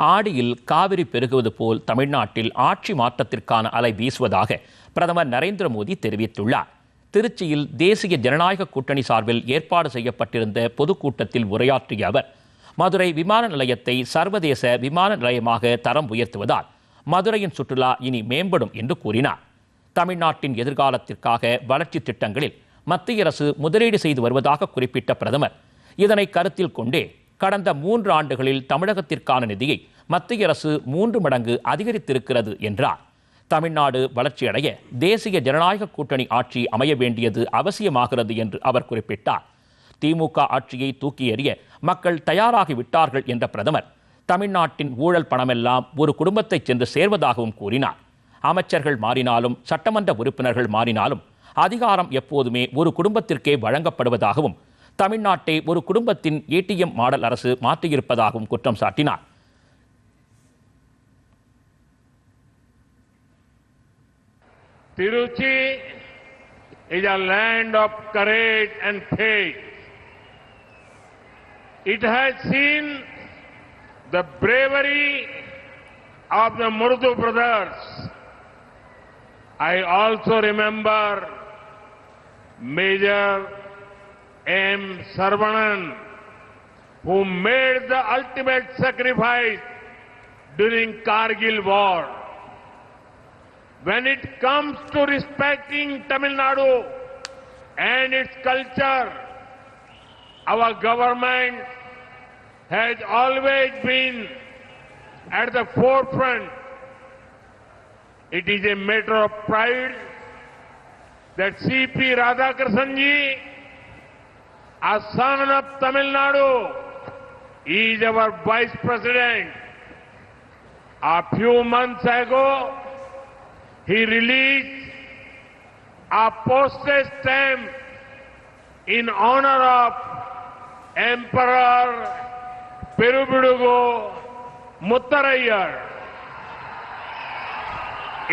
ஆடியில் காவிரி பெருகுவது போல் தமிழ்நாட்டில் ஆட்சி மாற்றத்திற்கான அலை வீசுவதாக பிரதமர் நரேந்திர மோடி தெரிவித்துள்ளார். திருச்சியில் தேசிய ஜனநாயக கூட்டணி சார்பில் ஏற்பாடு செய்யப்பட்டிருந்த பொதுக்கூட்டத்தில் உரையாற்றிய அவர், மதுரை விமான நிலையத்தை சர்வதேச விமான நிலையமாக தரம் உயர்த்துவதால் மதுரையின் சுற்றுலா இனி மேம்படும் என்று கூறினார். தமிழ்நாட்டின் எதிர்காலத்திற்காக வளர்ச்சி திட்டங்களில் மத்திய அரசு முதலீடு செய்து வருவதாக குறிப்பிட்ட பிரதமர், இதனை கருத்தில் கொண்டே கடந்த 3 ஆண்டுகளில் தமிழகத்திற்கான நிதியை மத்திய அரசு 3 மடங்கு அதிகரித்திருக்கிறது என்றார். தமிழ்நாடு வளர்ச்சியடைய தேசிய ஜனநாயக கூட்டணி ஆட்சி அமைய வேண்டியது அவசியமாகிறது என்று அவர் குறிப்பிட்டார். திமுக ஆட்சியை தூக்கி எறிய மக்கள் தயாராகிவிட்டார்கள் என்ற பிரதமர், தமிழ்நாட்டின் ஊழல் பணமெல்லாம் ஒரு குடும்பத்தைச் சென்று சேர்வதாகவும் கூறினார். அமைச்சர்கள் மாறினாலும் சட்டமன்ற உறுப்பினர்கள் மாறினாலும் அதிகாரம் எப்போதுமே ஒரு குடும்பத்திற்கே வழங்கப்படுவதாகவும், தமிழ்நாட்டை ஒரு குடும்பத்தின் ஏடிஎம் மாடல் அரசு மாற்றியிருப்பதாகவும் குற்றம் சாட்டினார். Tiruchi is a land of courage and faith. It has seen the bravery of the Murdu brothers. I also remember Major M. Sarvanan, who made the ultimate sacrifice during Kargil war. When it comes to respecting Tamil Nadu and its culture, our government has always been at the forefront. It is a matter of pride that C.P. Radhakrishnan ji, a son of Tamil Nadu, is our Vice President. A few months ago, he released a postage stamp in honor of Emperor Peruvidugu Muttaraiyar.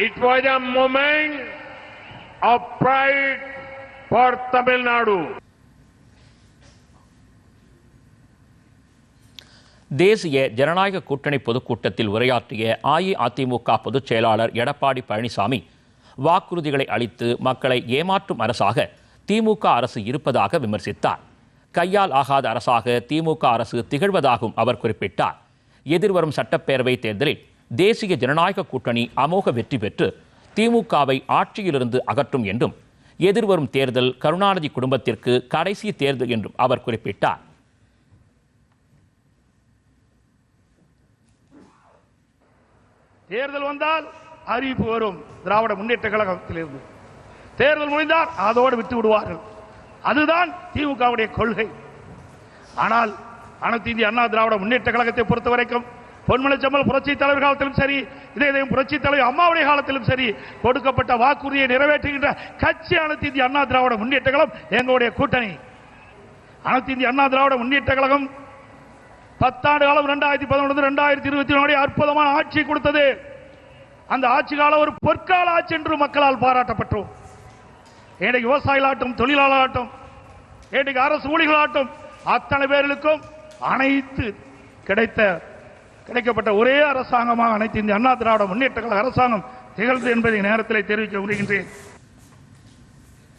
It was a moment of pride for Tamil Nadu. தேசிய ஜனநாயக கூட்டணி பொதுக்கூட்டத்தில் உரையாற்றிய அஇஅதிமுக பொதுச் செயலாளர் எடப்பாடி பழனிசாமி, வாக்குறுதிகளை அளித்து மக்களை ஏமாற்றும் அரசாக திமுக அரசு இருப்பதாக விமர்சித்தார். கையால் ஆகாத அரசாக திமுக அரசு திகழ்வதாகவும் அவர் குறிப்பிட்டார். எதிர்வரும் சட்டப்பேரவை தேர்தலில் தேசிய ஜனநாயக கூட்டணி அமோக வெற்றி பெற்று திமுகவை ஆட்சியிலிருந்து அகற்றும் என்றும், எதிர்வரும் தேர்தல் கருணாநிதி குடும்பத்திற்கு கடைசி தேர்தல் என்றும் அவர் குறிப்பிட்டார். தேர்தல் வந்தால் அறிவிப்பு வரும் திராவிட முன்னேற்ற கழகத்திலிருந்து. தேர்தல் முடிந்தால் அதோடு விட்டு விடுவார்கள். அதுதான் திமுகவுடைய கொள்கை. ஆனால் அனைத்து இந்திய அண்ணா திராவிட முன்னேற்ற கழகத்தை பொறுத்தவரைக்கும் பொன்மனச்செம்மல் புரட்சி தலைவர் காலத்திலும் சரி, இதயம் புரட்சி தலைவர் அம்மாவுடைய காலத்திலும் சரி, கொடுக்கப்பட்ட வாக்குறுதியை நிறைவேற்றுகின்ற கட்சி அனைத்து இந்திய அண்ணா திராவிட முன்னேற்ற கழகம் எங்களுடைய கூட்டணி. அனைத்து இந்திய அண்ணா திராவிட முன்னேற்ற கழகம் 10 ஆண்டு காலம் 2011-2024 அற்புதமான ஆட்சி கொடுத்தது. அந்த ஆட்சி காலம் ஒரு பொற்கால ஆட்சி என்று மக்களால் பாராட்டப்பட்டோம். இன்றைக்கு விவசாயிகளாட்டும், தொழிலாளர்களாட்டும், இன்றைக்கு அரசு ஊழியர்களாட்டும் அத்தனை பேர்களுக்கும் அனைத்து கிடைக்கப்பட்ட ஒரே அரசாங்கமாக அனைத்து இந்திய அண்ணா திராவிட முன்னேற்ற கழக அரசாங்கம் திகழ்ந்து என்பதை நேரத்தில் தெரிவிக்க விரும்புகின்றேன்.